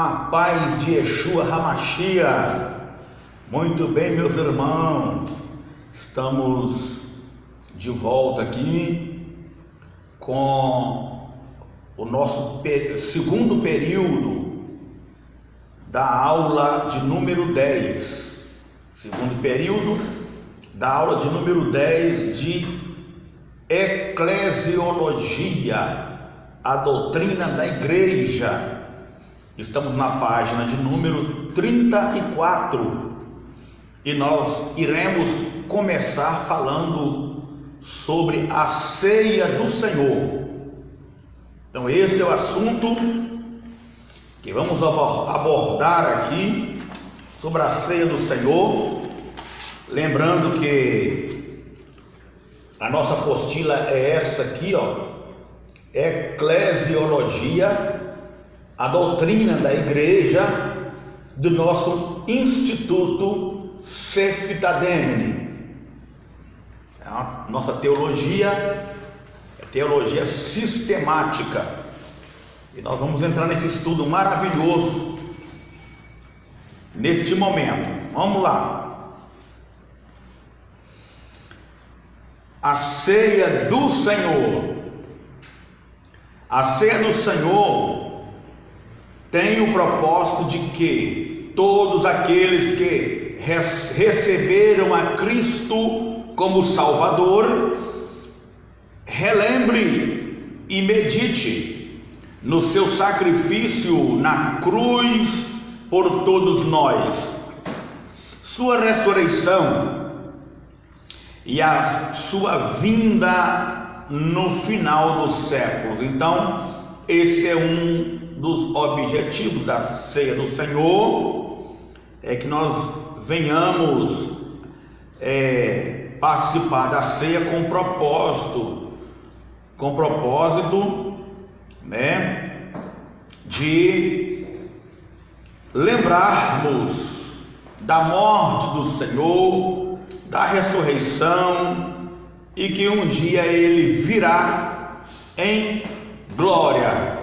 A paz de Yeshua HaMashiach. Muito bem, meus irmãos, estamos de volta aqui com o nosso segundo período da aula de número 10. Segundo período da aula de número 10 de Eclesiologia, a doutrina da igreja. Estamos na página de número 34 e nós iremos começar falando sobre a ceia do Senhor. Então este é o assunto que vamos abordar aqui, sobre a ceia do Senhor. Lembrando que a nossa apostila é essa aqui, Eclesiologia, a doutrina da igreja, do nosso Instituto Sefitademene. A nossa teologia é teologia sistemática, e nós vamos entrar nesse estudo maravilhoso neste momento. Vamos lá. A ceia do Senhor. A ceia do Senhor tem o propósito de que todos aqueles que receberam a Cristo como Salvador relembre e medite no seu sacrifício na cruz por todos nós, sua ressurreição e a sua vinda no final dos séculos. Então, esse é um dos objetivos da ceia do Senhor, é que nós venhamos participar da ceia com propósito, de lembrarmos da morte do Senhor, da ressurreição, e que um dia Ele virá em glória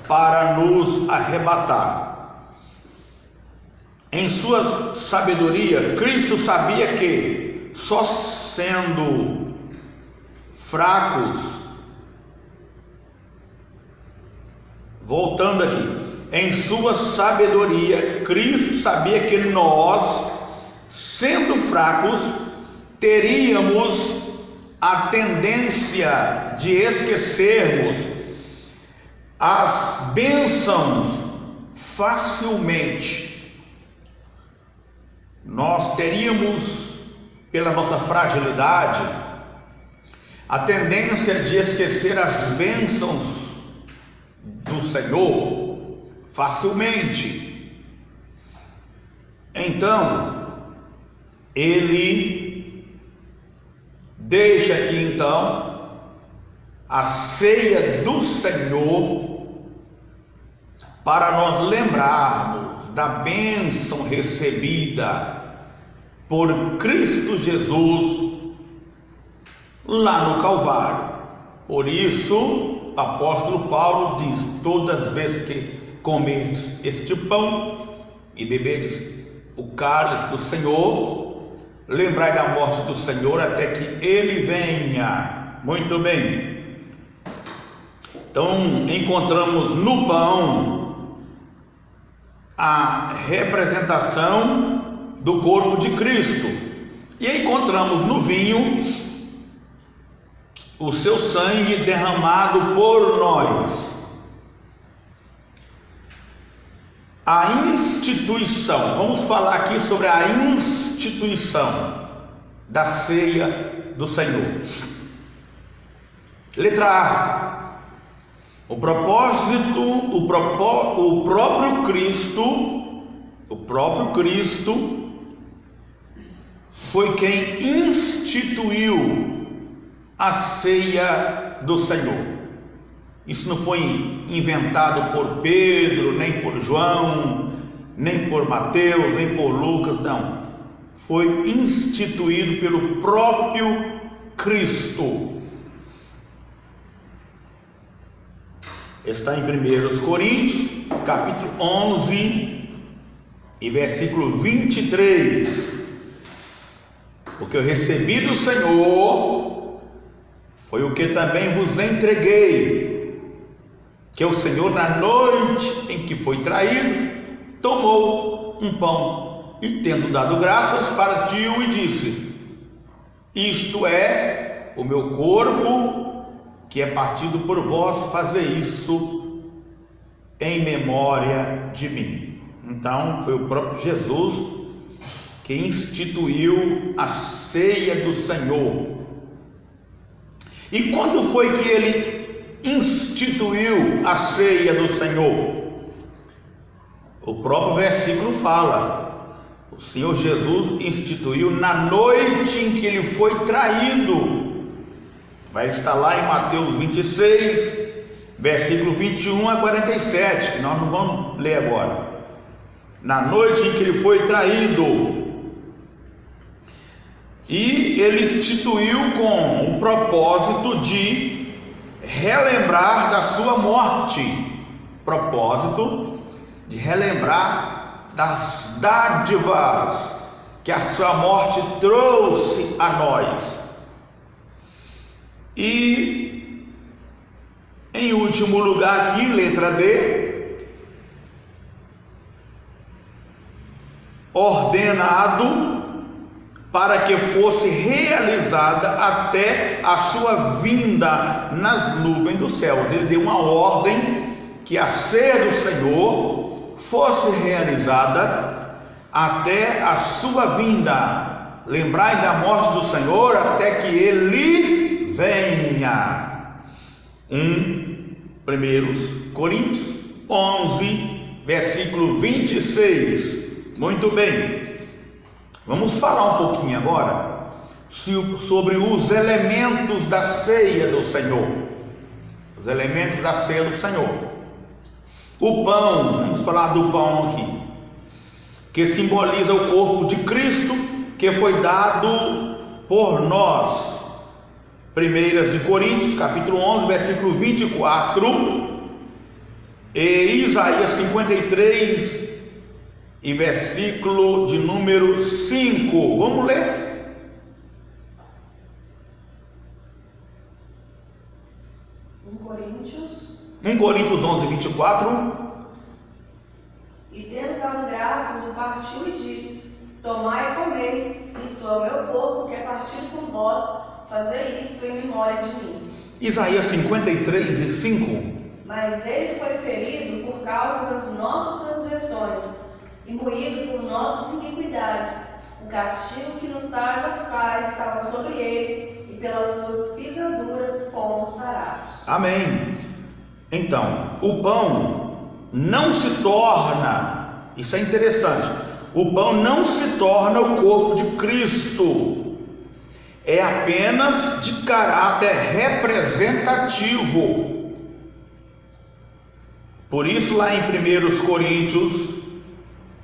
para nos arrebatar. Em sua sabedoria, Cristo sabia que só sendo fracos, voltando aqui, em sua sabedoria, Cristo sabia que nós, sendo fracos, teríamos a tendência de esquecermos as bênçãos facilmente. Nós teríamos, pela nossa fragilidade, a tendência de esquecer as bênçãos do Senhor facilmente. Então, Ele deixa aqui então a ceia do Senhor para nós lembrarmos da bênção recebida por Cristo Jesus lá no Calvário. Por isso, o apóstolo Paulo diz: todas as vezes que comerdes este pão e beberdes o cálice do Senhor, lembrai da morte do Senhor até que Ele venha. Muito bem. Então, encontramos no pão a representação do corpo de Cristo, e encontramos no vinho o seu sangue derramado por nós. A instituição, vamos falar aqui sobre a instituição da ceia do Senhor. Letra A. O próprio Cristo foi quem instituiu a ceia do Senhor. Isso não foi inventado por Pedro, nem por João, nem por Mateus, nem por Lucas, não. Foi instituído pelo próprio Cristo. está em 1 Coríntios, capítulo 11 e versículo 23. O que eu recebi do Senhor foi o que também vos entreguei, que o Senhor, na noite em que foi traído, tomou um pão e, tendo dado graças, partiu e disse: isto é o meu corpo, que é partido por vós, fazer isso em memória de mim. Então foi o próprio Jesus que instituiu a ceia do Senhor. E quando foi que ele instituiu a ceia do Senhor? O próprio versículo fala: o Senhor Jesus instituiu na noite em que ele foi traído. Vai estar lá em Mateus 26, versículo 21 a 47, que nós não vamos ler agora. Na noite em que ele foi traído. E ele instituiu com o propósito de relembrar da sua morte, propósito de relembrar das dádivas que a sua morte trouxe a nós. E em último lugar aqui, letra D, ordenado para que fosse realizada até a sua vinda nas nuvens dos céus. Ele deu uma ordem que a ceia do Senhor fosse realizada até a sua vinda. Lembrai da morte do Senhor até que ele venha. 1 Coríntios 11, versículo 26. Muito bem. Vamos falar um pouquinho agora sobre os elementos da ceia do Senhor. Os elementos da ceia do Senhor. O pão, vamos falar do pão aqui, que simboliza o corpo de Cristo, que foi dado por nós. 1 Coríntios, capítulo 11, versículo 24, e Isaías 53, e versículo de número 5. Vamos ler? Coríntios 11, 24. E tendo dado graças, o partiu e disse: tomai e comei, isto é o meu corpo, que é partido por vós, fazei isto em memória de mim. Isaías 53 e 5. Mas ele foi ferido por causa das nossas transgressões e moído por nossas iniquidades. O castigo que nos traz a paz estava sobre ele, e pelas suas pisaduras fomos sarados. Amém. Então, o pão não se torna, isso é interessante, o pão não se torna o corpo de Cristo, é apenas de caráter representativo. Por isso lá em 1 Coríntios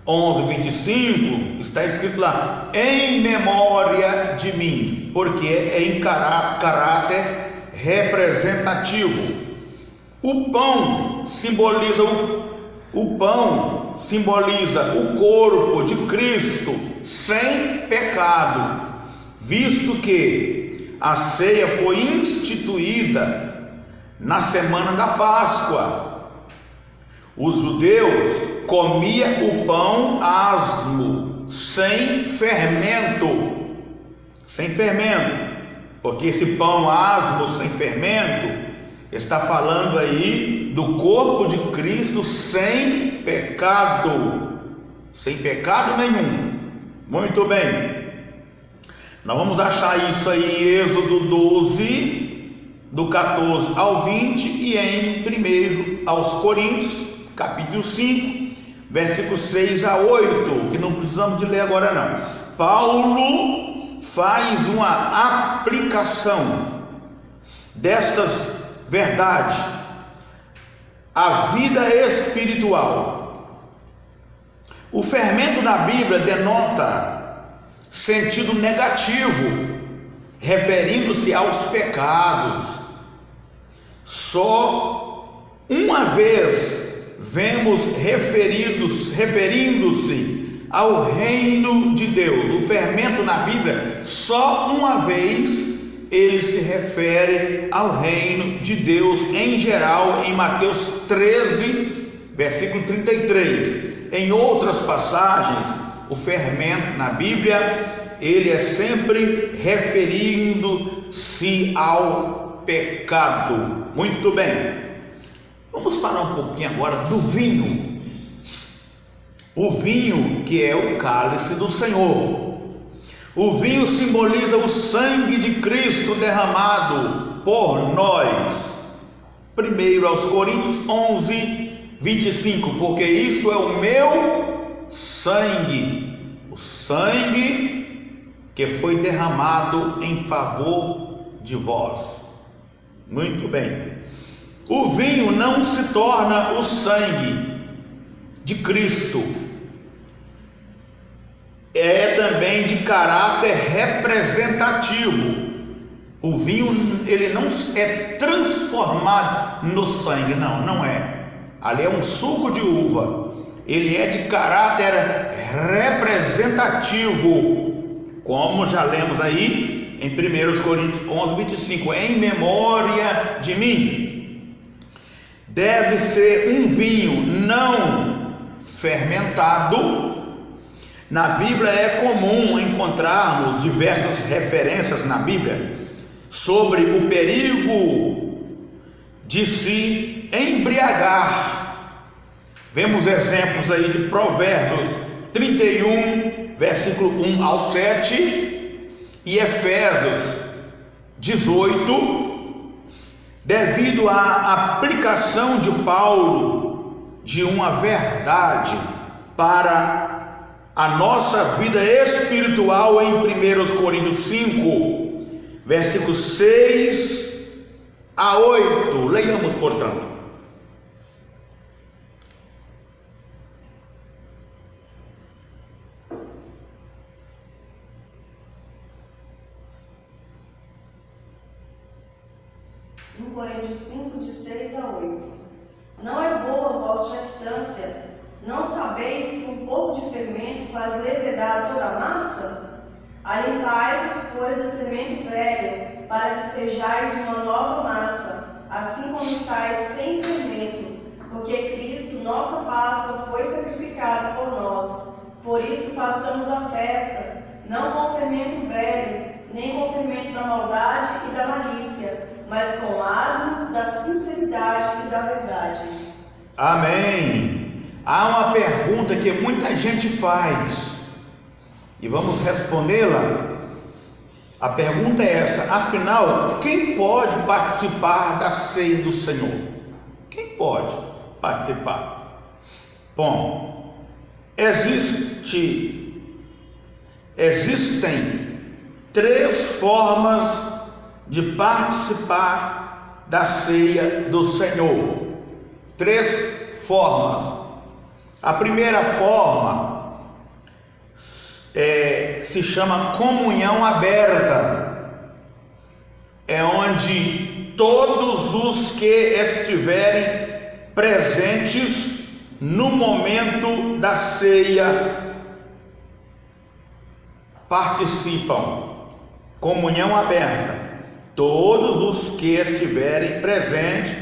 11, 25, está escrito lá: em memória de mim, porque é em caráter representativo. O pão simboliza o corpo de Cristo sem pecado, visto que a ceia foi instituída na semana da Páscoa. Os judeus comiam o pão asmo, sem fermento, porque esse pão asmo sem fermento está falando aí do corpo de Cristo sem pecado nenhum. Muito bem, nós vamos achar isso aí em Êxodo 12, do 14 ao 20, e em 1 aos Coríntios, capítulo 5, versículos 6 a 8, que não precisamos de ler agora não. Paulo faz uma aplicação destas verdades à vida espiritual. O fermento na Bíblia denota sentido negativo, referindo-se aos pecados. Só Uma vez vemos referindo-se ao reino de Deus. O fermento na Bíblia, só uma vez ele se refere ao reino de Deus em geral, em Mateus 13, versículo 33. Em outras passagens, o fermento na Bíblia, ele é sempre referindo-se ao pecado. Muito bem. Vamos falar um pouquinho agora do vinho. O vinho que é o cálice do Senhor. O vinho simboliza o sangue de Cristo derramado por nós. Primeiro aos Coríntios 11, 25. Porque isto é o meu sangue. O sangue que foi derramado em favor de vós. Muito bem. O vinho não se torna o sangue de Cristo. É também de caráter representativo. O vinho, ele não é transformado no sangue, não é. Ali é um suco de uva. Ele é de caráter representativo, como já lemos aí em 1 Coríntios 11, 25. Em memória de mim. Deve ser um vinho não fermentado. Na Bíblia é comum encontrarmos diversas referências na Bíblia sobre o perigo de se embriagar. Vemos exemplos aí de Provérbios 31, versículo 1 ao 7 e Efésios 18. Devido à aplicação de Paulo de uma verdade para a nossa vida espiritual em 1 Coríntios 5, versículos 6 a 8. Leiamos, portanto. Coríntios 5, de 6 a 8. Não é boa a vossa jactância? Não sabeis que um pouco de fermento faz levedar toda a massa? Alimpai-vos, pois, do fermento velho, para que sejais uma nova massa, assim como estáis sem fermento, porque Cristo, nossa Páscoa, foi sacrificado por nós. Por isso façamos a festa, não com o fermento velho, nem com o fermento da maldade e da malícia, mas com asmos da sinceridade e da verdade. Amém. Há uma pergunta que muita gente faz e vamos respondê-la. A pergunta é esta: afinal, quem pode participar da ceia do Senhor? Quem pode participar? Bom, existem 3 formas de participar da ceia do Senhor. 3 formas. A primeira forma se chama comunhão aberta. É onde todos os que estiverem presentes no momento da ceia participam. Comunhão aberta. Todos os que estiverem presentes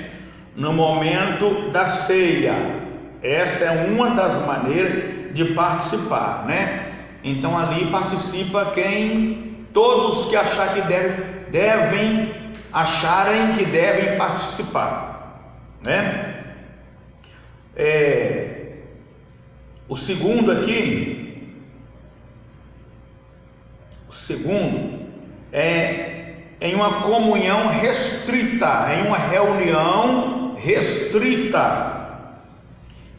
no momento da ceia. Essa é uma das maneiras de participar, né? Então ali participa todos que achar que acharem que devem participar, né? O segundo é em uma comunhão restrita, em uma reunião restrita.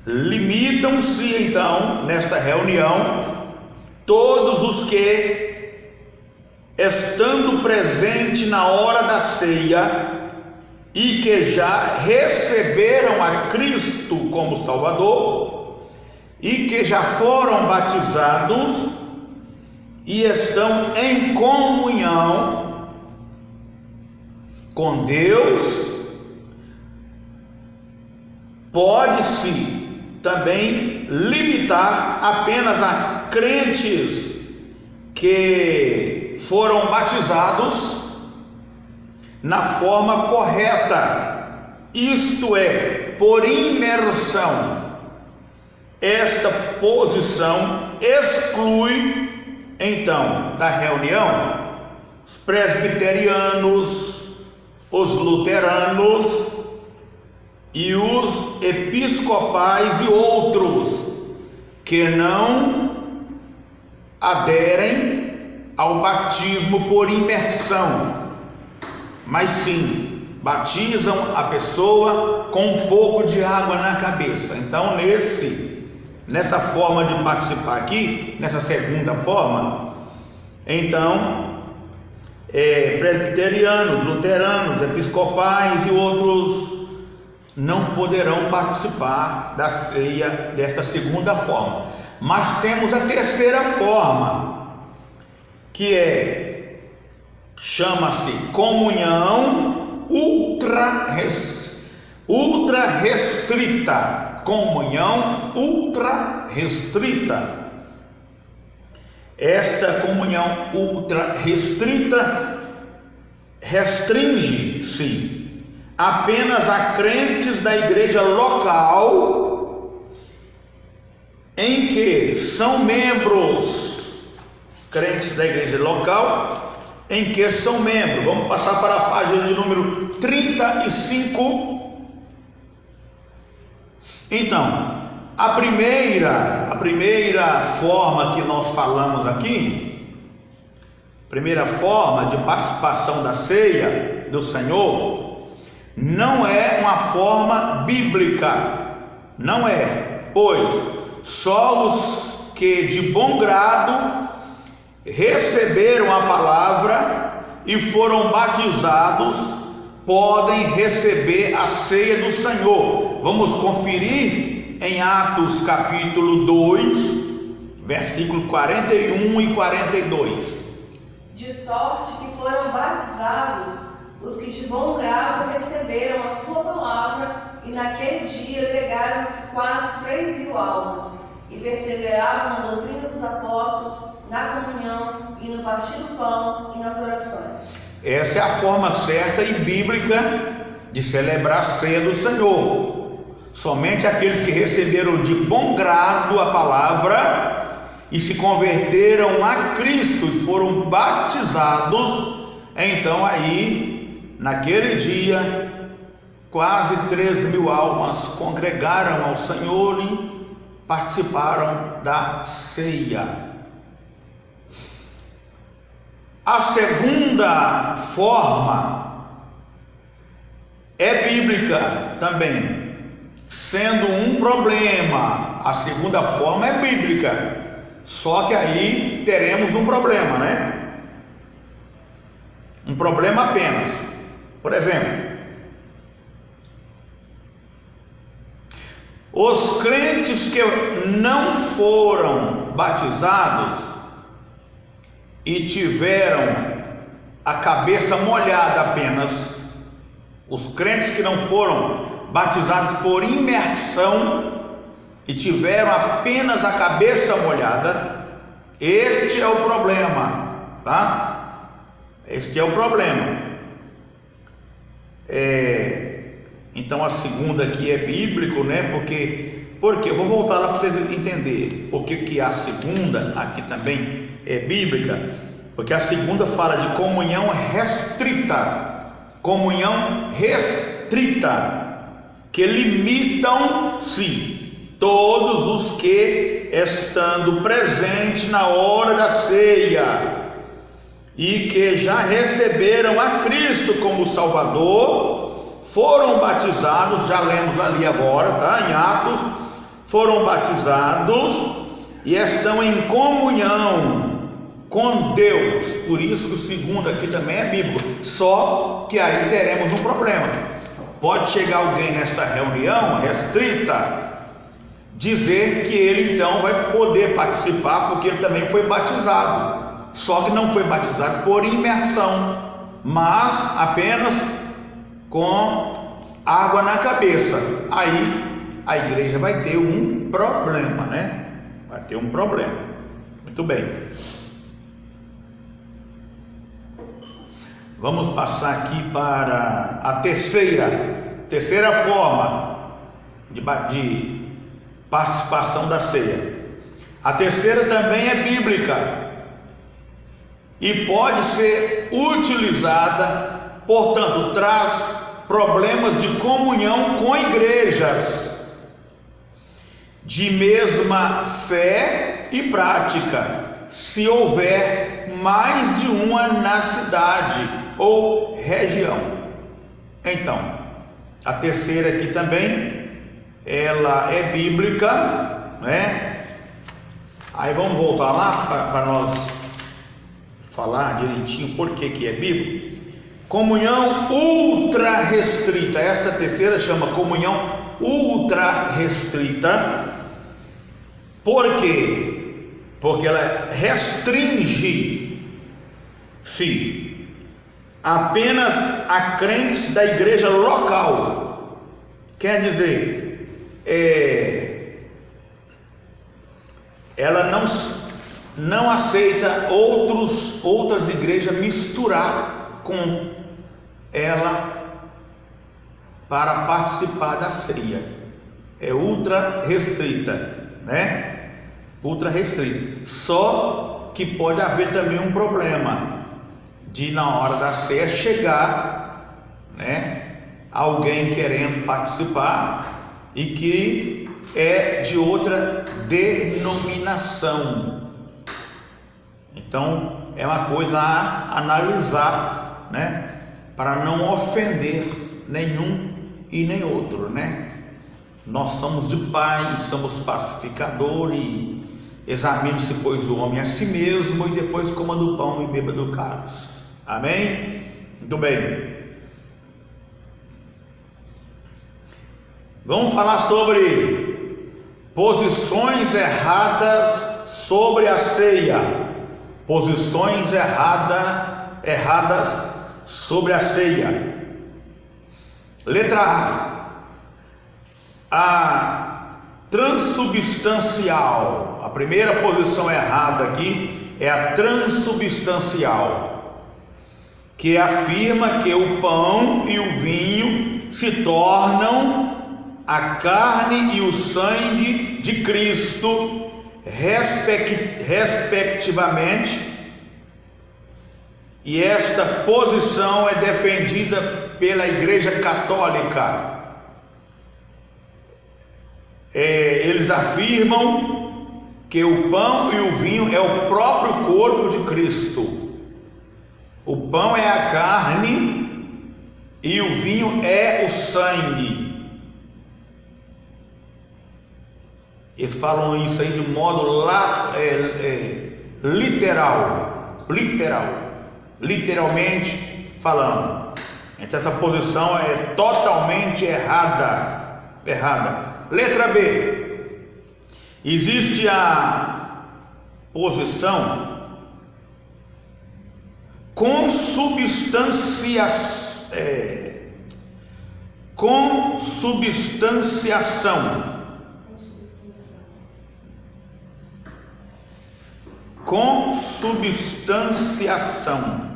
Limitam-se então nesta reunião todos os que, estando presentes na hora da ceia e que já receberam a Cristo como Salvador e que já foram batizados e estão em comunhão com Deus pode-se também limitar apenas a crentes que foram batizados na forma correta, isto é, por imersão. Esta posição exclui então da reunião os presbiterianos, os luteranos e os episcopais e outros que não aderem ao batismo por imersão, mas sim batizam a pessoa com um pouco de água na cabeça. Então, nessa forma de participar aqui, nessa segunda forma, então, presbiterianos, luteranos, episcopais e outros não poderão participar da ceia desta segunda forma. Mas temos a terceira forma, que chama-se comunhão ultra restrita. Comunhão ultra restrita. Esta comunhão ultra restrita restringe-se apenas a crentes da igreja local em que são membros. Crentes da igreja local em que são membros. Vamos passar para a página de número 35. Então, a primeira forma que nós falamos aqui, primeira forma de participação da ceia do Senhor, não é uma forma bíblica, não é, pois só os que de bom grado receberam a palavra e foram batizados podem receber a ceia do Senhor. Vamos conferir em Atos capítulo 2, versículo 41 e 42. De sorte que foram batizados os que de bom grado receberam a sua palavra, e naquele dia agregaram-se quase 3.000 almas, e perseveravam na doutrina dos apóstolos, na comunhão e no partir do pão e nas orações. Essa é a forma certa e bíblica de celebrar a ceia do Senhor. Somente aqueles que receberam de bom grado a palavra e se converteram a Cristo e foram batizados, então aí, naquele dia, quase 3.000 almas congregaram ao Senhor e participaram da ceia. A segunda forma é bíblica também, sendo um problema. A segunda forma é bíblica, só que aí teremos um problema, né? Um problema apenas. Por exemplo, os crentes que não foram batizados e tiveram a cabeça molhada apenas, os crentes que não foram batizados por imersão e tiveram apenas a cabeça molhada, este é o problema, tá? Este é o problema. Então a segunda aqui é bíblico, né? Porque eu vou voltar lá para vocês entenderem porque que a segunda aqui também é bíblica, porque a segunda fala de comunhão restrita, que limitam-se todos os que, estando presentes na hora da ceia e que já receberam a Cristo como Salvador, foram batizados, já lemos ali agora, tá? Em Atos, foram batizados e estão em comunhão com Deus. Por isso que o segundo aqui também é bíblico, só que aí teremos um problema. Pode chegar alguém nesta reunião restrita, dizer que ele então vai poder participar porque ele também foi batizado, só que não foi batizado por imersão, mas apenas com água na cabeça. Aí a igreja vai ter um problema, né? Vai ter um problema. Muito bem. Vamos passar aqui para a terceira forma de participação da ceia. A terceira também é bíblica e pode ser utilizada, portanto, traz problemas de comunhão com igrejas de mesma fé e prática, se houver mais de uma na cidade ou região. Então, a terceira aqui também, ela é bíblica, né? Aí vamos voltar lá para nós falar direitinho por que é bíblico. Comunhão ultra restrita, esta terceira chama comunhão ultra restrita. Por quê? Porque ela restringe-se apenas a crentes da igreja local. Quer dizer, ela não aceita outras igrejas misturar com ela para participar da ceia. É ultra restrita, né? Ultra restrita. Só que pode haver também um problema de, na hora da ceia, chegar, né, alguém querendo participar e que é de outra denominação. Então é uma coisa a analisar, né, para não ofender nenhum e nem outro, né? Nós somos de paz, somos pacificadores. Examine-se, pois, o homem a si mesmo, e depois coma do pão e beba do cálice. Amém? Muito bem. Vamos falar sobre posições erradas sobre a ceia. Posições erradas sobre a ceia. Letra A transubstancial. A primeira posição errada aqui é a transubstancial, que afirma que o pão e o vinho se tornam a carne e o sangue de Cristo, respectivamente. E esta posição é defendida pela Igreja Católica. Eles afirmam que o pão e o vinho é o próprio corpo de Cristo. O pão é a carne e o vinho é o sangue. Eles falam isso aí de modo literalmente falando. Então essa posição é totalmente errada. Letra B. Existe a posição consubstanciação. Consubstanciação.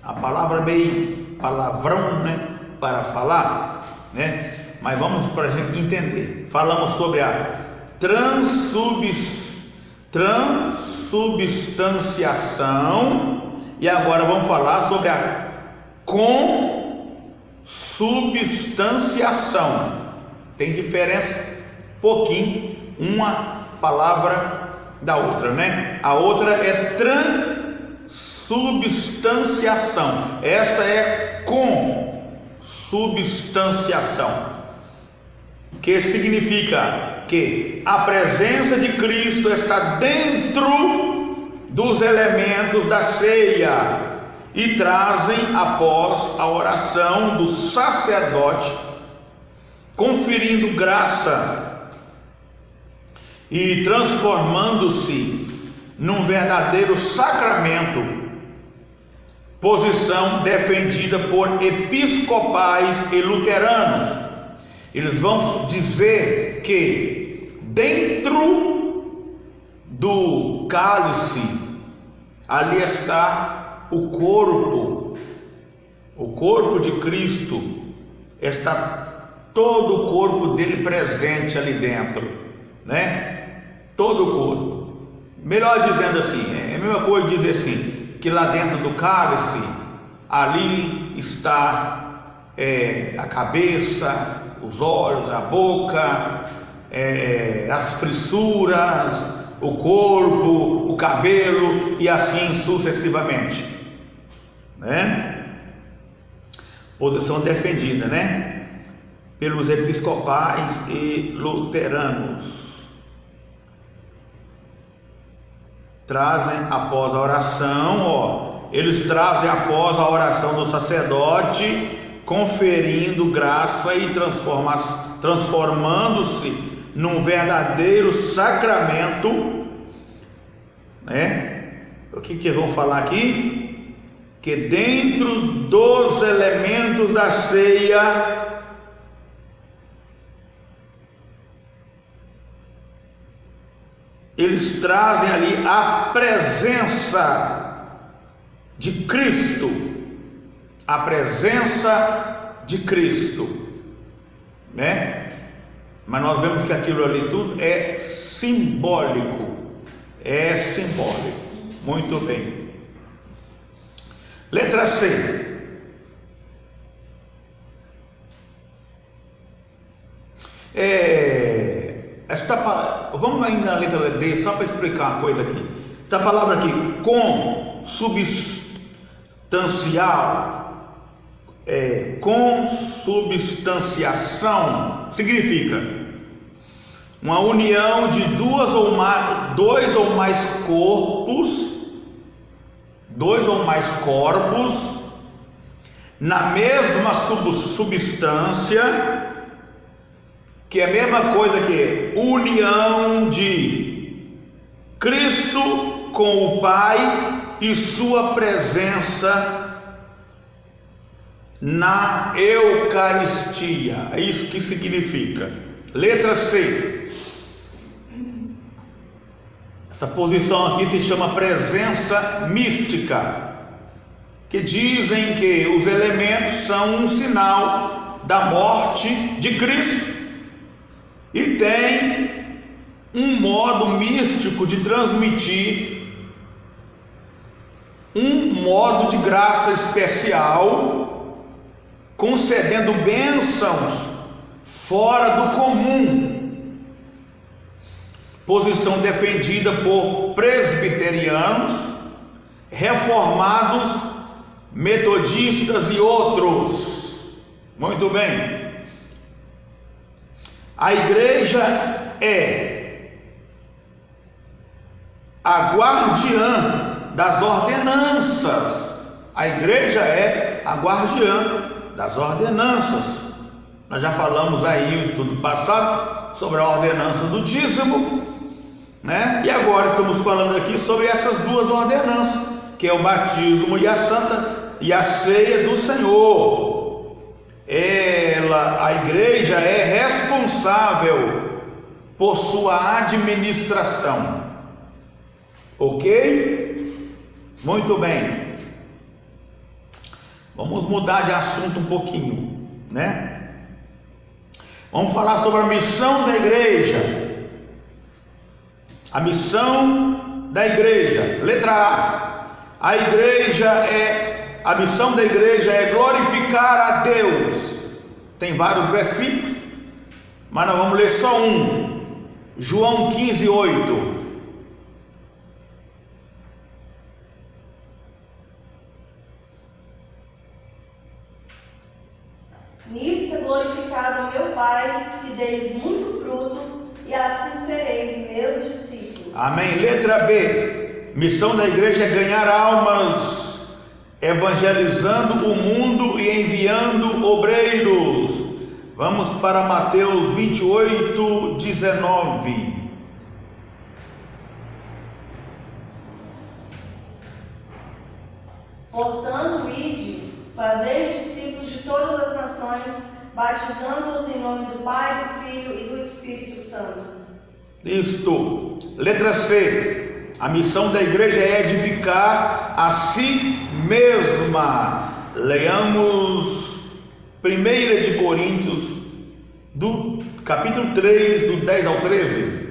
A palavra é meio palavrão, né, para falar, né? Mas vamos para a gente entender. Falamos sobre a transubstanciação e agora vamos falar sobre a consubstanciação. Tem diferença pouquinho uma palavra da outra, né? A outra é transubstanciação. Esta é consubstanciação, que significa que a presença de Cristo está dentro dos elementos da ceia e trazem, após a oração do sacerdote, conferindo graça e transformando-se num verdadeiro sacramento, posição defendida por episcopais e luteranos, eles vão dizer que dentro do cálice ali está o corpo de Cristo, está todo o corpo dele presente ali dentro, né? Todo o corpo. Melhor dizendo assim, é a mesma coisa dizer assim, que lá dentro do cálice, ali está a cabeça, os olhos, a boca, as fissuras, o corpo, o cabelo e assim sucessivamente, né? Posição defendida, né? Pelos episcopais e luteranos. Trazem após a oração, eles trazem após a oração do sacerdote, conferindo graça e transformando-se num verdadeiro sacramento, né? O que eles vão falar aqui? Que dentro dos elementos da ceia, eles trazem ali a presença de Cristo, a presença de Cristo, né? Mas nós vemos que aquilo ali tudo é simbólico, muito bem. Letra C. Vamos ainda na letra D, só para explicar uma coisa aqui. Essa palavra aqui, consubstanciação, significa uma união de dois ou mais corpos na mesma substância, que é a mesma coisa que união de Cristo com o Pai e sua presença na Eucaristia. É isso que significa. Letra C. Essa posição aqui se chama presença mística, que dizem que os elementos são um sinal da morte de Cristo e tem um modo místico de transmitir um modo de graça especial, concedendo bênçãos fora do comum. Posição defendida por presbiterianos, reformados, metodistas e outros. Muito bem. A igreja é a guardiã das ordenanças. A igreja é a guardiã das ordenanças. Nós já falamos aí no estudo passado sobre a ordenança do dízimo, né? E agora estamos falando aqui sobre essas duas ordenanças, que é o batismo e a ceia do Senhor. A igreja é responsável por sua administração. Ok? Muito bem. Vamos mudar de assunto um pouquinho, né? Vamos falar sobre a missão da igreja. A missão da igreja. Letra A. A missão da igreja é glorificar a Deus. Tem vários versículos, mas nós vamos ler só um. João 15:8. Nisto é glorificado meu Pai, que deis muito fruto, e assim sereis meus discípulos. Amém. Letra B. Missão da igreja é ganhar almas, evangelizando o mundo e enviando obreiros. Vamos para Mateus 28:19. Portanto, ide, fazei discípulos de todas as nações, batizando-os em nome do Pai, do Filho e do Espírito Santo. Isto. Letra C. A missão da igreja é edificar a si mesma. Leamos 1 de Coríntios, do capítulo 3, do 10 ao 13.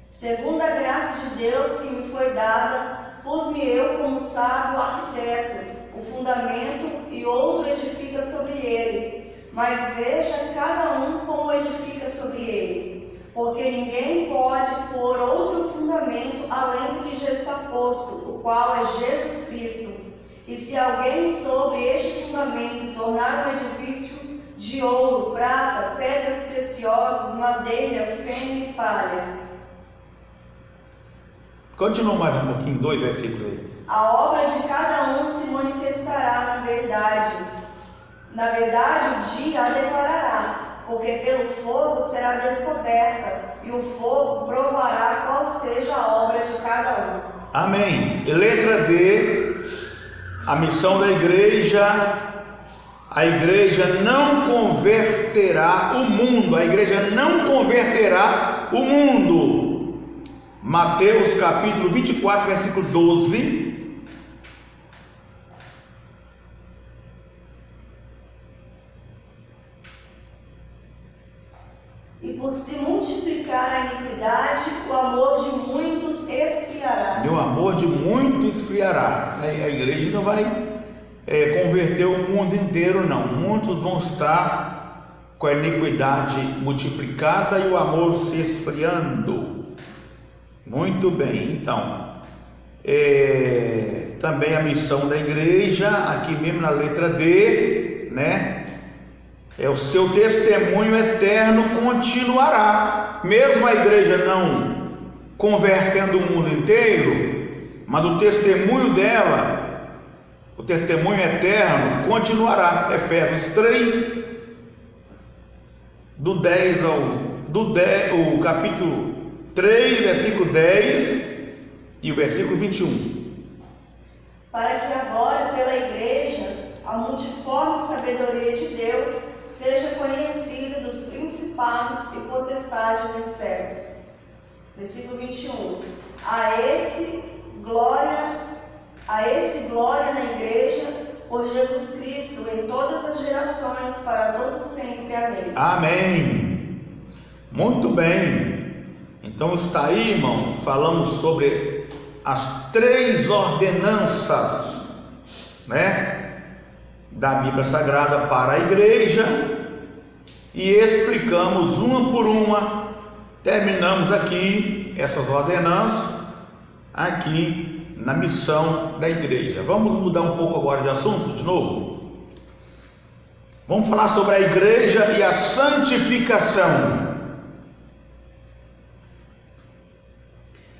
Segundo a graça de Deus que me foi dada, pus-me eu como sábio arquiteto, o fundamento, e outro edifica sobre ele. Mas veja cada um como edifica sobre ele. Porque ninguém pode pôr outro fundamento além do que já está posto, o qual é Jesus Cristo. E se alguém sobre este fundamento tornar um edifício de ouro, prata, pedras preciosas, madeira, feno e palha. Continua mais um pouquinho, 2 versículos aí. A obra de cada um se manifestará na verdade. Na verdade, o dia a declarará, porque pelo fogo será descoberta, e o fogo provará qual seja a obra de cada um. Amém. E letra D, a missão da igreja. A igreja não converterá o mundo. A igreja não converterá o mundo. Mateus capítulo 24, versículo 12. E por se multiplicar a iniquidade, o amor de muitos esfriará. E o amor de muitos esfriará. A igreja não vai converter o mundo inteiro, não. Muitos vão estar com a iniquidade multiplicada e o amor se esfriando. Muito bem, então. Também a missão da igreja, aqui mesmo na letra D, né? O seu testemunho eterno continuará, mesmo a igreja não convertendo o mundo inteiro, mas o testemunho dela, o testemunho eterno continuará. Efésios 3, o capítulo 3, versículo 10 e o versículo 21. Para que agora, pela igreja, a multiforme sabedoria de Deus seja conhecida dos principados e potestades nos céus. Versículo 21. A esse glória na igreja, por Jesus Cristo, em todas as gerações, para todos sempre. Amém. Amém. Muito bem. Então está aí, irmão, falamos sobre as 3 ordenanças, né, da Bíblia Sagrada para a igreja, e explicamos uma por uma. Terminamos aqui essas ordenanças aqui na missão da igreja. Vamos mudar um pouco agora de assunto de novo. Vamos falar sobre a igreja e a santificação.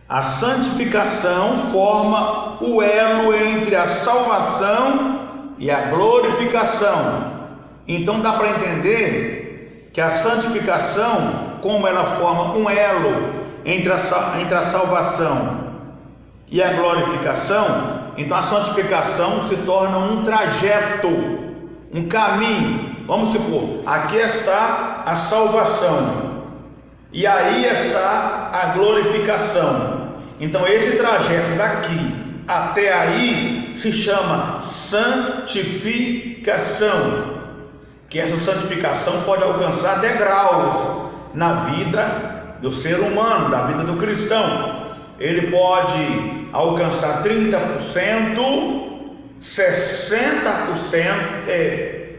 A santificação forma o elo entre a salvação e a glorificação. Então dá para entender que a santificação, como ela forma um elo entre a salvação e a glorificação, então a santificação se torna um trajeto, um caminho. Vamos supor, aqui está a salvação e aí está a glorificação. Então esse trajeto daqui até aí se chama santificação, que essa santificação pode alcançar degraus na vida do ser humano, da vida do cristão. Ele pode alcançar 30%, 60%,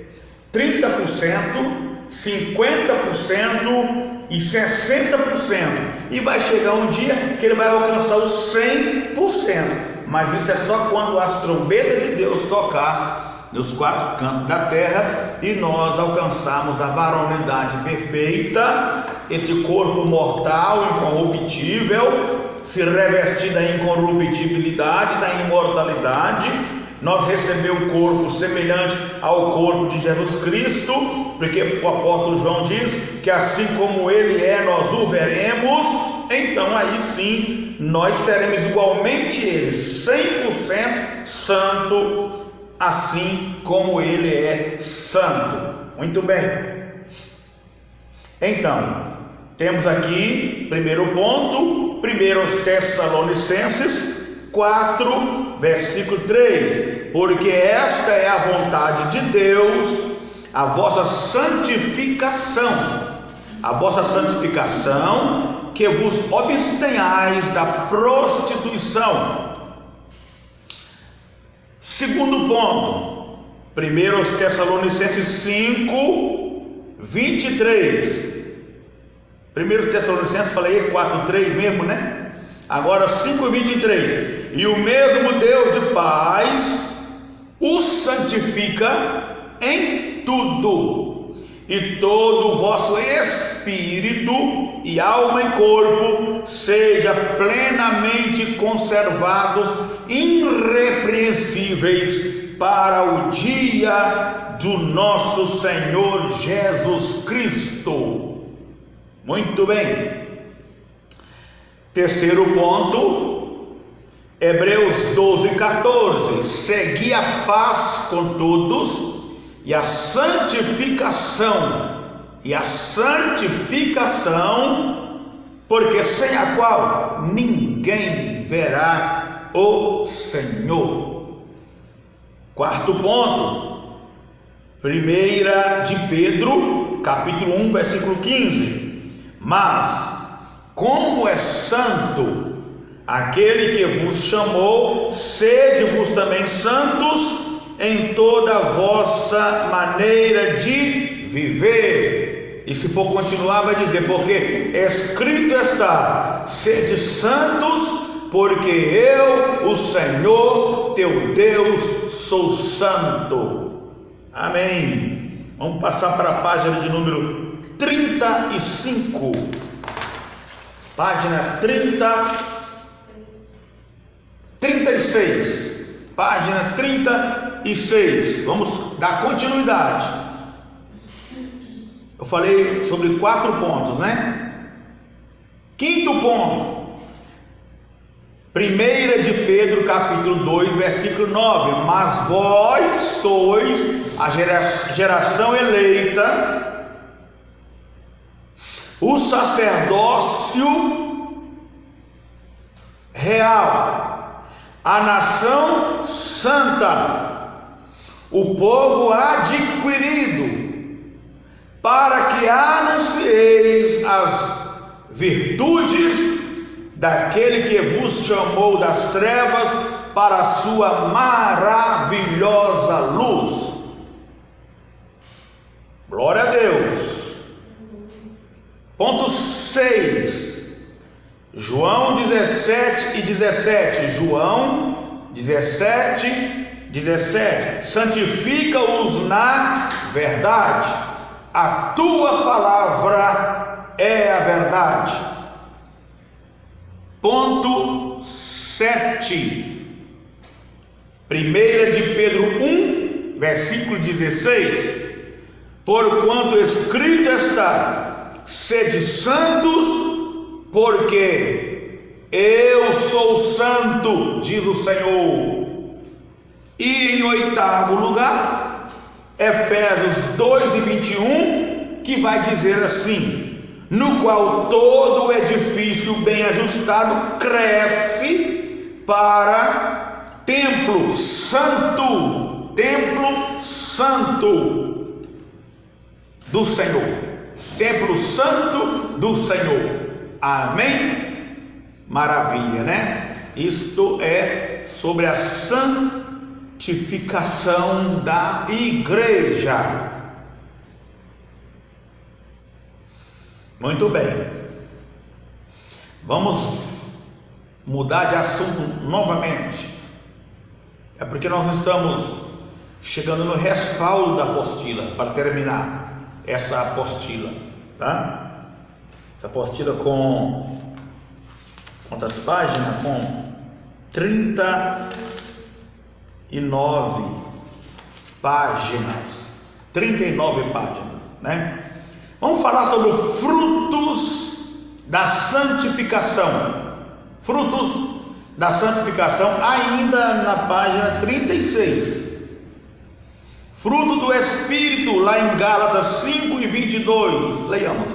30%, 50% e 60%, e vai chegar um dia que ele vai alcançar os 100%. Mas isso é só quando as trombetas de Deus tocar nos 4 cantos da terra e nós alcançarmos a varonilidade perfeita, este corpo mortal, incorruptível, se revestir da incorruptibilidade, da imortalidade. Nós recebemos um corpo semelhante ao corpo de Jesus Cristo, porque o apóstolo João diz que assim como ele é, nós o veremos. Então aí sim nós seremos igualmente ele, 100% santo assim como ele é santo. Muito bem. Então, temos aqui, primeiro ponto, 1 Tessalonicenses 4, versículo 3. Porque esta é a vontade de Deus, a vossa santificação, que vos abstenhais da prostituição. Segundo ponto, 1 Tessalonicenses 5, 23. 1 Tessalonicenses, falei 4:3 mesmo, né? Agora 5:23. E o mesmo Deus de paz os santifica em tudo, e todo o vosso espírito e alma e corpo seja plenamente conservados irrepreensíveis para o dia do nosso Senhor Jesus Cristo. Muito bem. Terceiro ponto, Hebreus 12:14. Segui a paz com todos e a santificação, porque sem a qual ninguém verá o Senhor. Quarto ponto, 1 de Pedro, capítulo 1, versículo 15. Mas, como é santo aquele que vos chamou, sede-vos também santos em toda a vossa maneira de viver. E se for continuar, vai dizer: porque escrito está: sede santos, porque eu, o Senhor teu Deus, sou santo. Amém. Vamos passar para a página de número 35. Página 36. Página 36. Vamos dar continuidade. Eu falei sobre 4 pontos, né? Quinto ponto, 1 de Pedro, capítulo 2, versículo 9. Mas vós sois a geração eleita, o sacerdócio real, a nação santa, o povo adquirido, para que anuncieis as virtudes daquele que vos chamou das trevas para a sua maravilhosa luz. Glória a Deus. Ponto 6. João 17:17. João 17:17. Santifica-os na verdade. A tua palavra é a verdade. Ponto 7. 1 de Pedro 1, versículo 16. Porquanto escrito está: sede santos, porque eu sou santo, diz o Senhor. E em oitavo lugar, Efésios 2:21, que vai dizer assim: no qual todo o edifício bem ajustado cresce para templo santo do Senhor. Templo santo do Senhor. Amém? Maravilha, né? Isto é sobre a santificação da igreja. Muito bem. Vamos mudar de assunto novamente. É porque nós estamos chegando no respaldo da apostila, para terminar essa apostila, tá? Essa apostila com quantas páginas? Com 39 páginas. 39 páginas, né? Vamos falar sobre os frutos da santificação. Frutos da santificação, ainda na página 36. Fruto do Espírito, lá em Gálatas 5:22. Leiamos.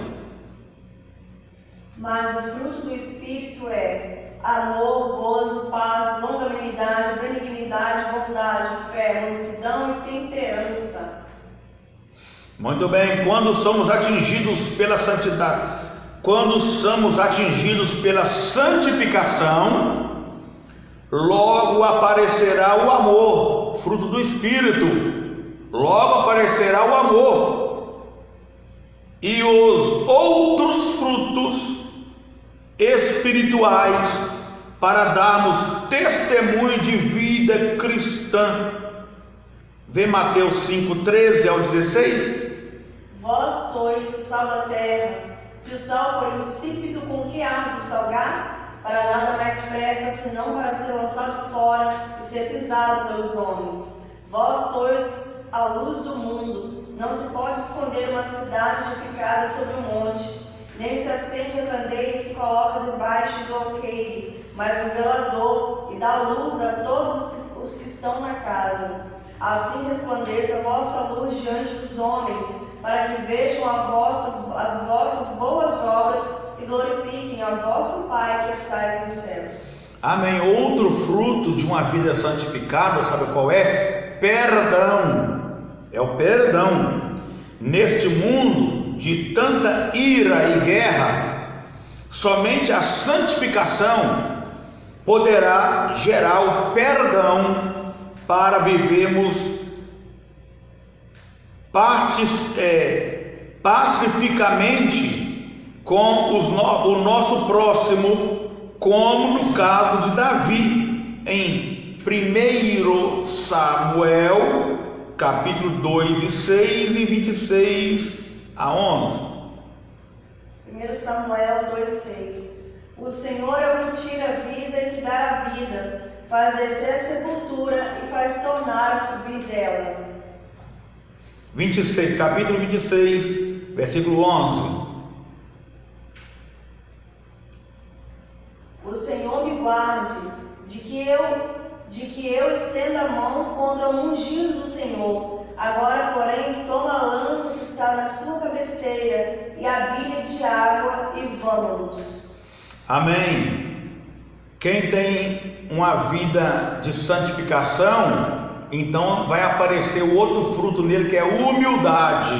Mas o fruto do Espírito é amor, gozo, paz, longanimidade, benignidade, bondade, fé, mansidão e temperança. Muito bem, quando somos atingidos pela santidade, quando somos atingidos pela santificação, logo aparecerá o amor, fruto do Espírito. Logo aparecerá o amor e os outros frutos espirituais para darmos testemunho de vida cristã. Vê Mateus 5:13 ao 16. Vós sois o sal da terra. Se o sal for insípido, com que há de salgar? Para nada mais presta, senão para ser lançado fora e ser pisado pelos homens. Vós sois a luz do mundo. Não se pode esconder uma cidade edificada sobre um monte, nem se acende a candeia e se coloca debaixo do alqueire, mas no velador, e dá luz a todos os que estão na casa. Assim resplandeça a vossa luz diante dos homens, para que vejam as vossas boas obras e glorifiquem ao vosso Pai que estais nos céus. Amém. Outro fruto de uma vida santificada, sabe qual é? Perdão. É o perdão. Neste mundo de tanta ira e guerra, somente a santificação poderá gerar o perdão para vivermos pacificamente com o nosso próximo, como no caso de Davi, em 1 Samuel, capítulo 2:6 e 26 a 11. 1 Samuel 2:6. O Senhor é o que tira a vida e que dá a vida, faz descer a sepultura e faz tornar a subir dela. 26, capítulo 26, versículo 11. O Senhor me guarde de que eu estenda a mão contra o ungido do Senhor. Agora, porém, toma a lança que está na sua cabeceira e a bilha de água e vamos. Amém. Quem tem uma vida de santificação, então vai aparecer o outro fruto nele, que é humildade.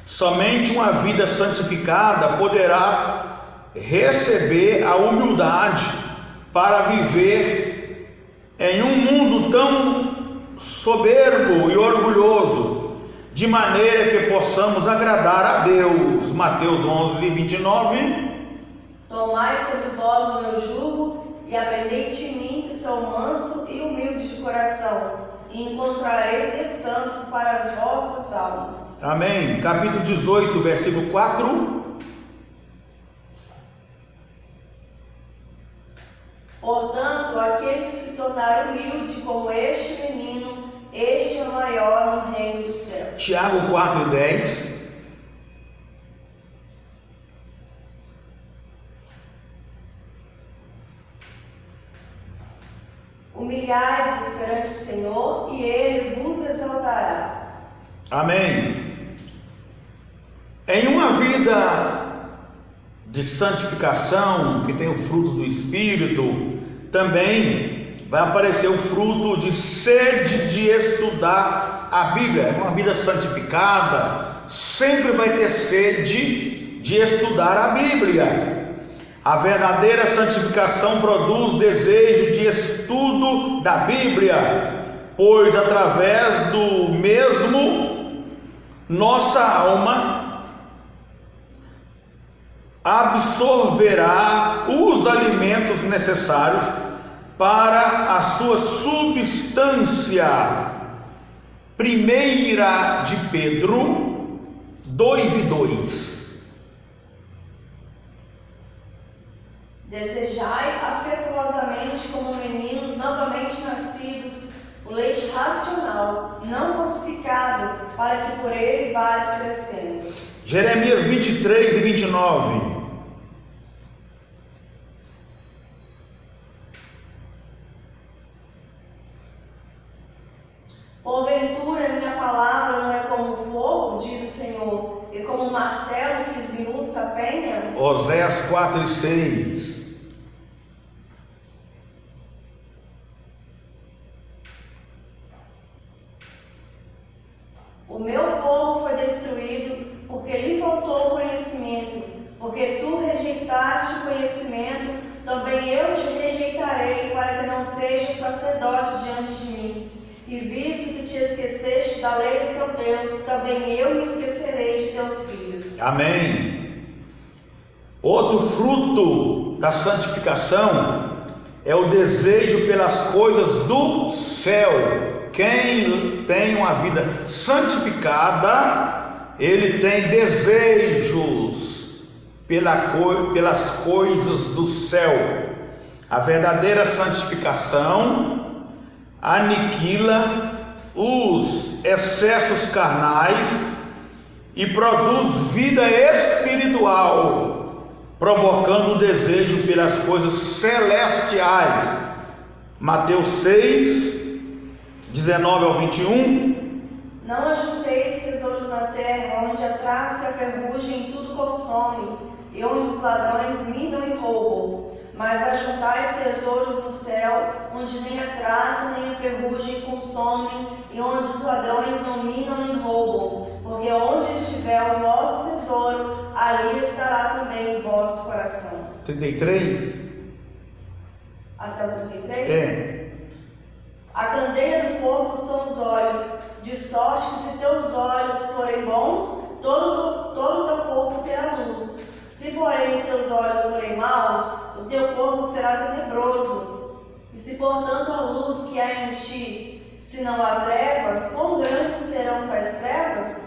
Somente uma vida santificada poderá receber a humildade para viver em um mundo tão soberbo e orgulhoso, de maneira que possamos agradar a Deus. Mateus 11:29. Tomai sobre vós o meu jugo e aprendei de mim, que sou manso e humilde de coração, e encontrareis descanso para as vossas almas. Amém. Capítulo 18, versículo 4. Portanto, aquele que se tornar humilde como este menino, este é o maior no reino do céu. Tiago 4:10. Humilhai-vos perante o Senhor e Ele vos exaltará. Amém. Em uma vida de santificação, que tem o fruto do Espírito, também vai aparecer o fruto de sede de estudar a Bíblia. Uma vida santificada sempre vai ter sede de estudar a Bíblia. A verdadeira santificação produz desejo de estudo da Bíblia, pois através do mesmo nossa alma absorverá os alimentos necessários para a sua substância. 1 de Pedro 2:2. Desejai afetuosamente como meninos novamente nascidos o leite racional, não falsificado, para que por ele vás crescendo. Jeremias 23:29. Porventura martelo que esmiuça a penha? Oséias 4:6. O meu povo foi destruído porque lhe faltou conhecimento. Porque tu rejeitaste o conhecimento, também eu te rejeitarei, para que não sejas sacerdote diante de mim. E visto que te esqueceste da lei do teu Deus, também eu me esquecerei de teus filhos. Amém. Outro fruto da santificação é o desejo pelas coisas do céu. Quem tem uma vida santificada, ele tem desejos pelas coisas do céu. A verdadeira santificação aniquila os excessos carnais e produz vida espiritual, provocando o desejo pelas coisas celestiais. Mateus 6:19-21. Não ajunteis tesouros na terra, onde a traça e a ferrugem tudo consome, e onde os ladrões minam e roubam. Mas ajuntais tesouros no céu, onde nem a traça nem a ferrugem consomem, e onde os ladrões não minam nem roubam. Porque onde estiver o vosso tesouro, ali estará também o vosso coração. 33. Até o 33? É. A candeia do corpo são os olhos, de sorte que se teus olhos forem bons, todo o teu corpo terá luz. Se porém os teus olhos forem maus, o teu corpo será tenebroso. E se portanto a luz que há em ti, se não há trevas, quão grandes serão tais trevas?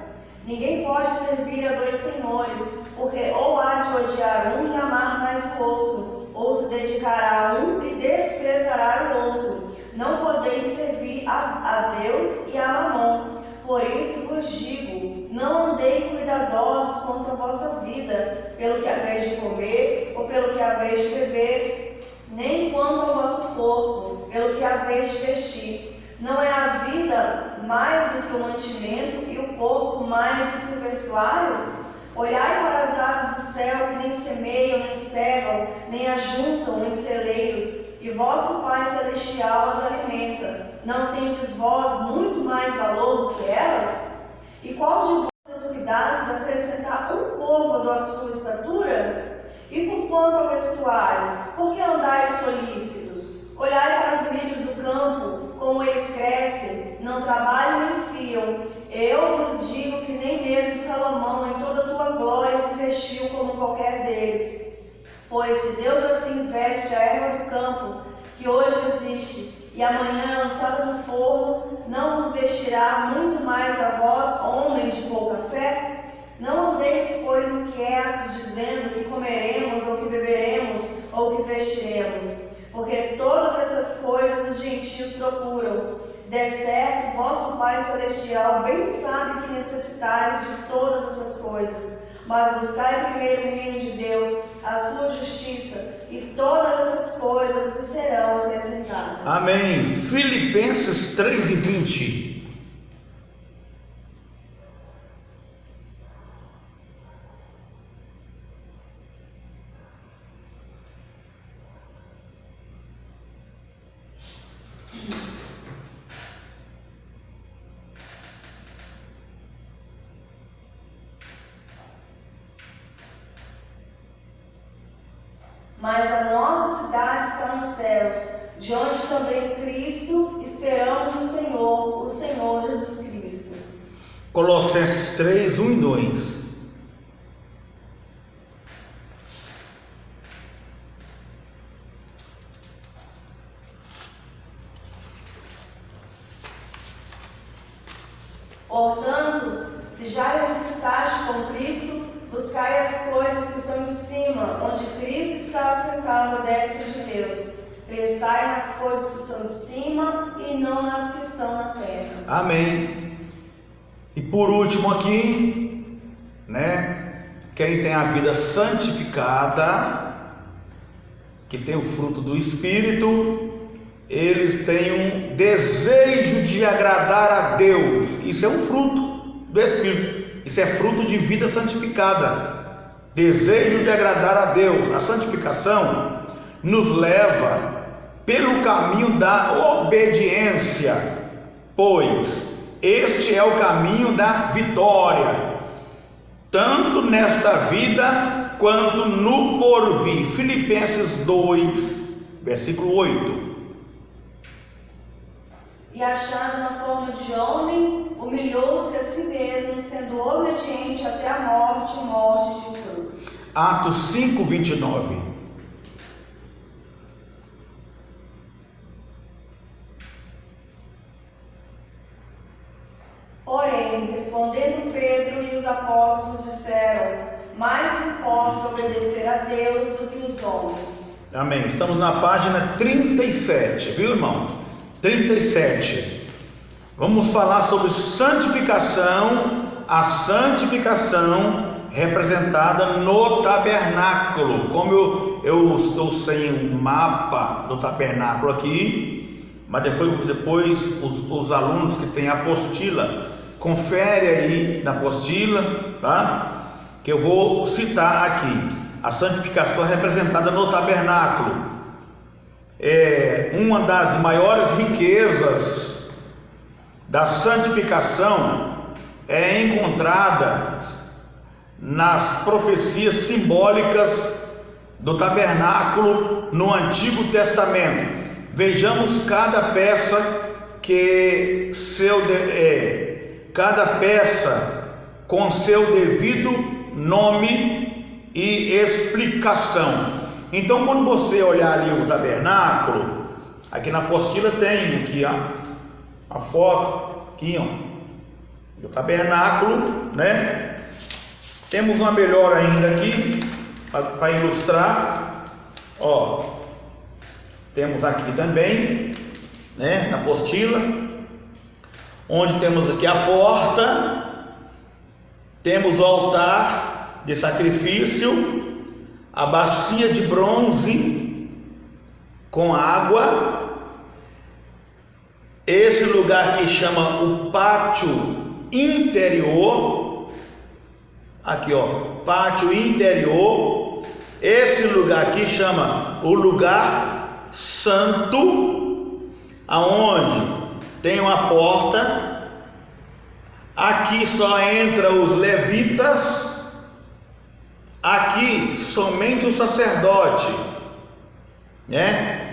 Ninguém pode servir a dois senhores, porque ou há de odiar um e amar mais o outro, ou se dedicará a um e desprezará o outro. Não podeis servir a Deus e a Mamon. Por isso vos digo, não andei cuidadosos quanto a vossa vida, pelo que haveis de comer, ou pelo que haveis de beber, nem quanto ao vosso corpo, pelo que haveis de vestir. Não é a vida mais do que o mantimento, e o corpo mais do que o vestuário? Olhai para as aves do céu, que nem semeiam, nem cegam, nem ajuntam em celeiros, e vosso Pai Celestial as alimenta. Não tendes vós muito mais valor do que elas? E qual de vós seus cuidados acrescentar um côvado à sua estatura? E por quanto ao vestuário, por que andais solícitos? Olhai para os lírios do campo, como eles crescem, não trabalham nem fiam. Eu vos digo que nem mesmo Salomão, em toda a tua glória, se vestiu como qualquer deles. Pois se Deus assim veste a erva do campo, que hoje existe, e amanhã é lançada no forno, não vos vestirá muito mais a vós, homens de pouca fé? Não andeis, pois, inquietos, dizendo que comeremos, ou que beberemos, ou que vestiremos, porque todas essas coisas os gentios procuram. De certo, vosso Pai Celestial bem sabe que necessitais de todas essas coisas. Mas buscai primeiro o reino de Deus, a sua justiça, e todas essas coisas vos serão acrescentadas. Amém. Filipenses 3:20. Mas a nossa cidade está nos céus, de onde também Cristo esperamos o Senhor Jesus Cristo. Colossenses 3:1 e 2. Portanto, se já ressuscitaste com Cristo, buscai as coisas que são de cima, onde Cristo está assentado à destra de Deus. Pensai nas coisas que são de cima e não nas que estão na terra. Amém. E por último aqui, quem tem a vida santificada, que tem o fruto do Espírito, eles têm um desejo de agradar a Deus. Isso é um fruto do Espírito. Isso é fruto de vida santificada, desejo de agradar a Deus. A santificação nos leva pelo caminho da obediência, pois este é o caminho da vitória, tanto nesta vida quanto no porvir. Filipenses 2, versículo 8. E achando na forma de homem, humilhou-se a si mesmo, sendo obediente até a morte de cruz. Atos 5, 29. Porém, respondendo Pedro e os apóstolos disseram: mais importa obedecer a Deus do que os homens. Amém. Estamos na página 37, viu, irmãos? 37. Vamos falar sobre santificação, a santificação representada no tabernáculo. Como eu estou sem um mapa do tabernáculo aqui, mas depois os alunos que têm a apostila, confere aí na apostila, tá? Que eu vou citar aqui. A santificação representada no tabernáculo é uma das maiores riquezas da santificação, é encontrada nas profecias simbólicas do tabernáculo no Antigo Testamento. Vejamos cada peça cada peça com seu devido nome e explicação. Então, quando você olhar ali o tabernáculo, aqui na apostila tem aqui a foto aqui, do tabernáculo, né? Temos uma melhor ainda aqui para ilustrar. Temos aqui também, né, na apostila, onde temos aqui a porta, temos o altar de sacrifício, a bacia de bronze com água, esse lugar que chama o pátio interior, aqui pátio interior, esse lugar aqui chama o lugar santo, aonde tem uma porta, aqui só entra os levitas, aqui somente o sacerdote, né?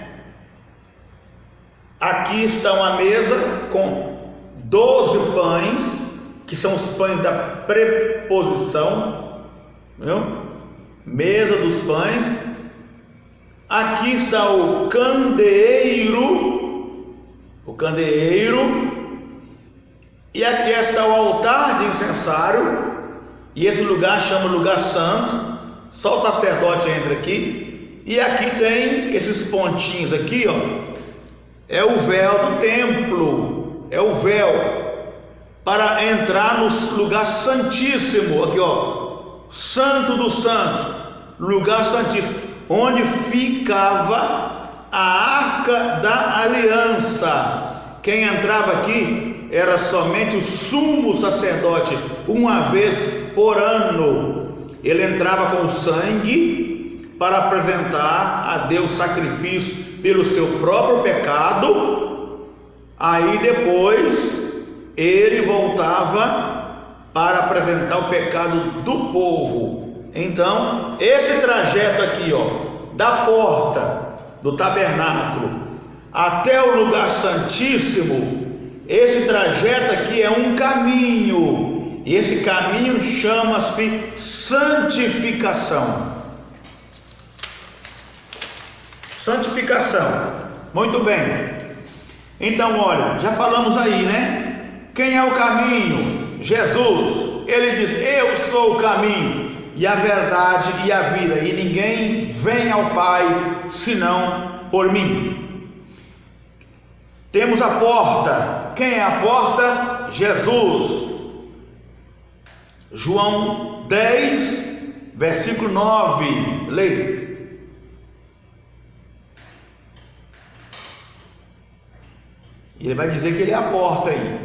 Aqui está uma mesa com 12 pães, que são os pães da preposição, viu? Mesa dos pães. Aqui está o candeeiro, e aqui está o altar de incensário. E esse lugar chama lugar santo, só o sacerdote entra aqui. E aqui tem esses pontinhos aqui, é o véu do templo, é o véu para entrar no lugar santíssimo, aqui santo dos santos, lugar santíssimo, onde ficava a arca da aliança. Quem entrava aqui era somente o sumo sacerdote, uma vez por ano. Ele entrava com sangue para apresentar a Deus sacrifício pelo seu próprio pecado. Aí depois ele voltava para apresentar o pecado do povo. Então esse trajeto aqui, da porta do tabernáculo até o lugar santíssimo, esse trajeto aqui é um caminho, e esse caminho chama-se santificação. Santificação. Muito bem. Então, olha, já falamos aí, né? Quem é o caminho? Jesus. Ele diz: eu sou o caminho e a verdade e a vida, e ninguém vem ao Pai senão por mim. Temos a porta. Quem é a porta? Jesus. João 10, versículo 9. Leia. E ele vai dizer que ele é a porta aí.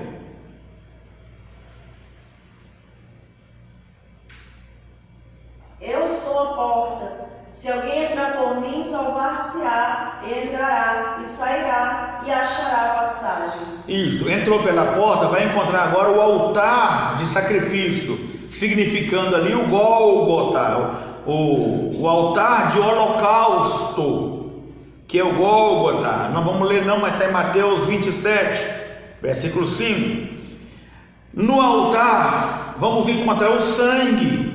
sou a porta. Se alguém entrar por mim, salvar-se-á, entrará e sairá e achará pastagem. Isso, entrou pela porta, vai encontrar agora o altar de sacrifício, significando ali o Gólgota, o altar de holocausto, que é o Gólgota. Não vamos ler não, mas está em Mateus 27, versículo 5. No altar vamos encontrar o sangue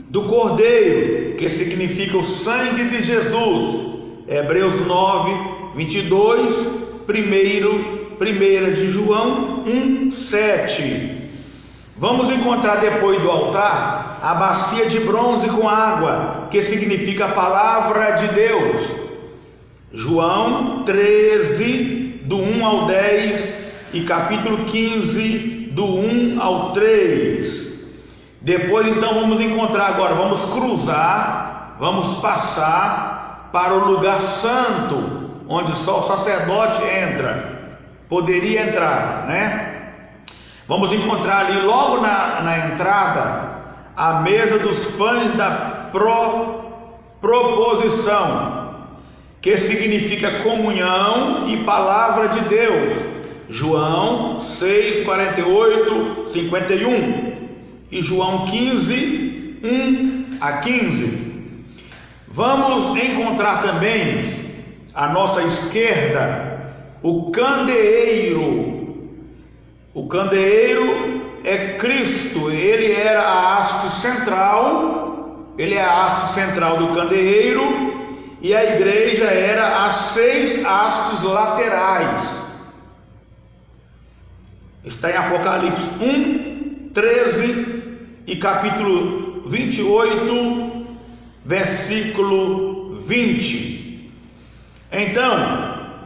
do Cordeiro, que significa o sangue de Jesus. Hebreus 9, 22, 1 de João 1, 7. Vamos encontrar depois do altar a bacia de bronze com água, que significa a palavra de Deus. João 13, do 1 ao 10 e capítulo 15, do 1 ao 3. Depois então vamos encontrar agora, vamos cruzar, vamos passar para o lugar santo, onde só o sacerdote entra, poderia entrar, né? Vamos encontrar ali logo na entrada a mesa dos pães da proposição, que significa comunhão e palavra de Deus. João 6, 48, 51 e João 15, 1 a 15. Vamos encontrar também à nossa esquerda o candeeiro. O candeeiro é Cristo, ele era a haste central, ele é a haste central do candeeiro, e a igreja era as 6 hastes laterais. Está em Apocalipse 1, 13 e capítulo 28, versículo 20. Então,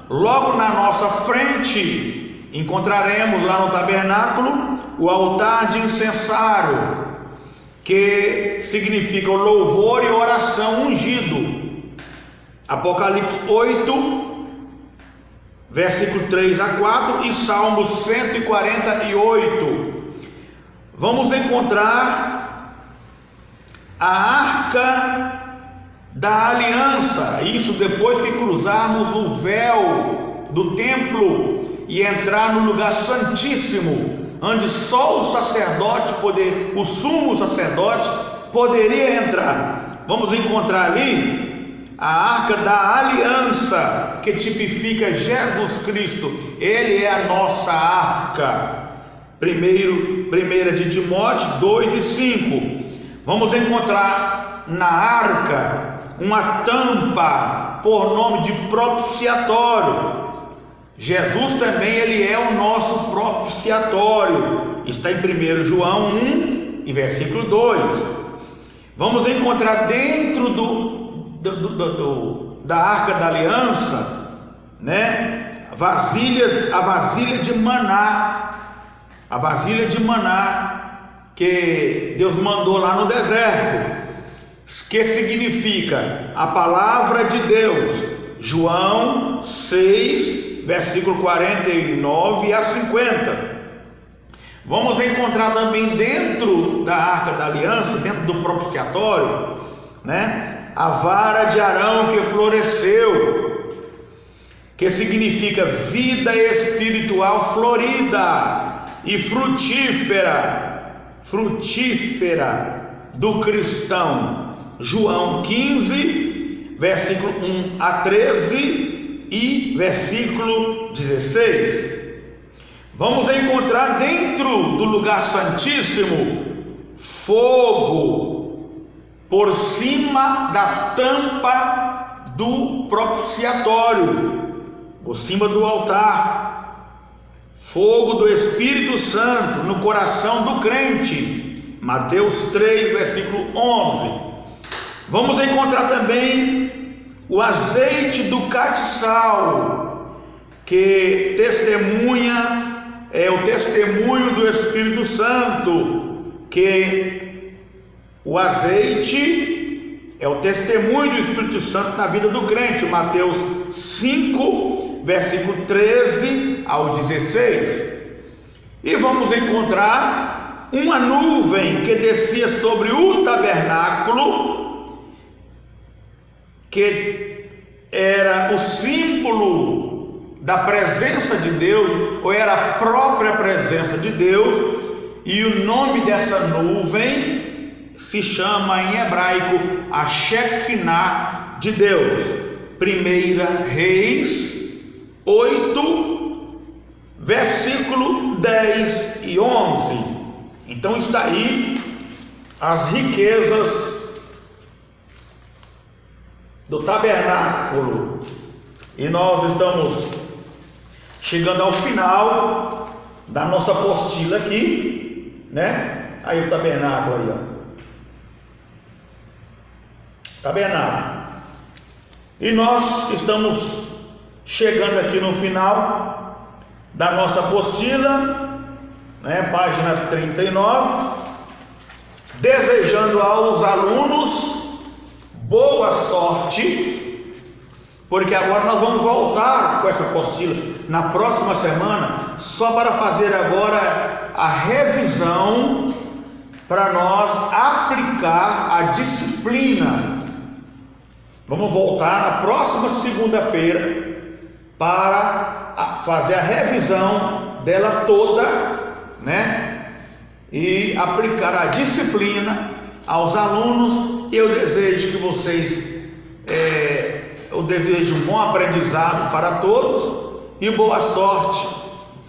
logo na nossa frente, encontraremos lá no tabernáculo o altar de incensário, que significa o louvor e oração ungido. Apocalipse 8, versículo 3 a 4 e Salmo 148. Vamos encontrar a arca da aliança, isso depois que cruzarmos o véu do templo e entrar no lugar santíssimo, onde só o sacerdote o sumo sacerdote poderia entrar. Vamos encontrar ali a arca da aliança, que tipifica Jesus Cristo. Ele é a nossa arca. 1 de Timóteo 2 e 5. Vamos encontrar na arca uma tampa por nome de propiciatório. Jesus também, ele é o nosso propiciatório. Está em 1 João 1 e versículo 2. Vamos encontrar dentro da arca da aliança, né, a vasilha de maná, que Deus mandou lá no deserto, que significa a palavra de Deus. João 6, versículo 49 a 50. Vamos encontrar também dentro da arca da aliança, dentro do propiciatório, né, a vara de Arão que floresceu, que significa vida espiritual florida e frutífera do cristão. João 15, versículo 1 a 13 e versículo 16. Vamos encontrar dentro do lugar santíssimo fogo por cima da tampa do propiciatório, por cima do altar, fogo do Espírito Santo no coração do crente. Mateus 3, versículo 11. Vamos encontrar também o azeite do castiçal, que testemunha, é o testemunho do Espírito Santo, que o azeite é o testemunho do Espírito Santo na vida do crente. Mateus 5, versículo 13 ao 16. E vamos encontrar uma nuvem que descia sobre o tabernáculo, que era o símbolo da presença de Deus, ou era a própria presença de Deus, e o nome dessa nuvem se chama em hebraico a Shekinah de Deus. 1 Reis 8, versículo 10 e 11. Então está aí as riquezas do tabernáculo, e nós estamos chegando ao final da nossa apostila aqui, né? Aí o tabernáculo aí, ó. Tabernáculo. E nós estamos chegando aqui no final da nossa apostila, né? Página 39, desejando aos alunos boa sorte, porque agora nós vamos voltar com essa apostila na próxima semana, só para fazer agora a revisão, para nós aplicar a disciplina. Vamos voltar na próxima segunda-feira para fazer a revisão dela toda, né? E aplicar a disciplina aos alunos. Eu desejo que vocês, eu desejo um bom aprendizado para todos e boa sorte.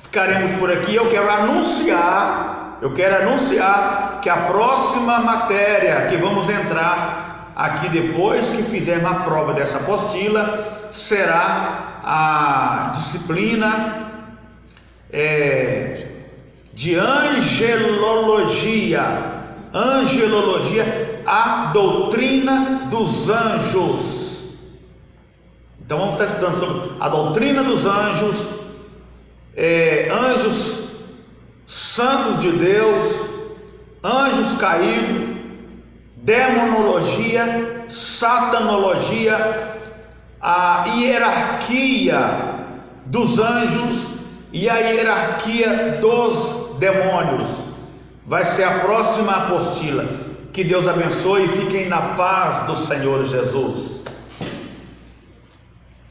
Ficaremos por aqui. Eu quero anunciar que a próxima matéria que vamos entrar aqui depois que fizermos a prova dessa apostila será a disciplina de angelologia, a doutrina dos anjos. Então vamos estar estudando sobre a doutrina dos anjos, anjos santos de Deus, anjos caídos, demonologia, satanologia, a hierarquia dos anjos e a hierarquia dos demônios. Vai ser a próxima apostila. Que Deus abençoe e fiquem na paz do Senhor Jesus.